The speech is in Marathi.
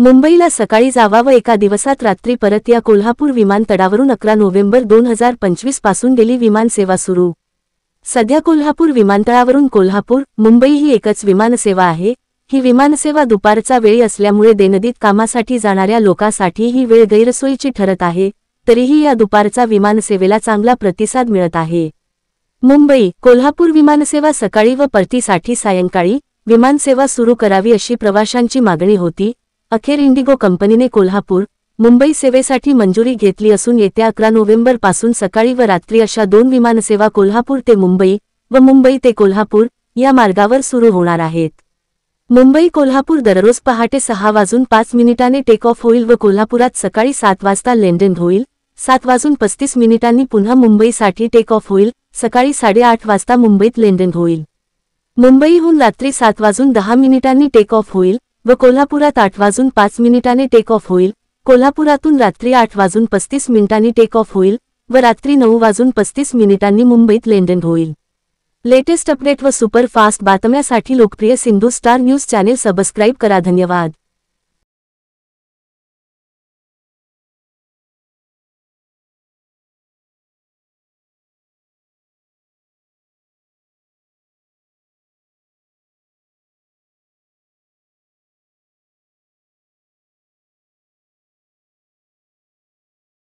मुंबईला सकाळी जावा व एका दिवसात रात्री परत या कोल्हापूर विमानतळावरून 11 नोव्हेंबर 2025 पासून गेली विमानसेवा सुरू। सध्या कोल्हापूर विमानतळावरून कोल्हापूर मुंबई ही एकच विमानसेवा आहे। ही विमानसेवा दुपारचा वेळी असल्यामुळे दैनंदिन कामासाठी जाणाऱ्या लोकांसाठी ही वेळ गैरसोयीची ठरत आहे। तरीही या दुपारचा विमानसेवेला चांगला प्रतिसाद मिळत आहे। मुंबई कोल्हापूर विमानसेवा सकाळी व परतीसाठी सायंकाळी विमानसेवा सुरू करावी अशी प्रवाशांची मागणी होती। अखेर इंडिगो कंपनीने कोल्हापूर मुंबई सेवेसाठी मंजुरी घेतली असून येत्या 11 नोव्हेंबर पासून सकाळी व रात्री अशा 2 विमानसेवा कोल्हापूर ते मुंबई व मुंबई ते कोल्हापूर या मार्गावर सुरू होणार आहेत। मुंबई कोल्हापूर दररोज पहाटे 6:05 टेक ऑफ होईल व कोल्हापुरात सकाळी 7 वाजता लँडिंग होईल। 7:35 पुन्हा मुंबईसाठी टेक ऑफ होईल। सकाळी 8:30 वाजता मुंबईत लँडिंग होईल। मुंबईहून रात्री 7:10 टेक ऑफ होईल व कोल्हापुरात 8:05 टेक ऑफ होईल। कोल्हापुरातून रात्री 8:35 टेक ऑफ होईल व रात्री 9:35 मुंबईत लँडिंग होईल। लेटेस्ट अपडेट व सुपरफास्ट बातम्यासाठी लोकप्रिय Sindhu star news channel subscribe करा। धन्यवाद।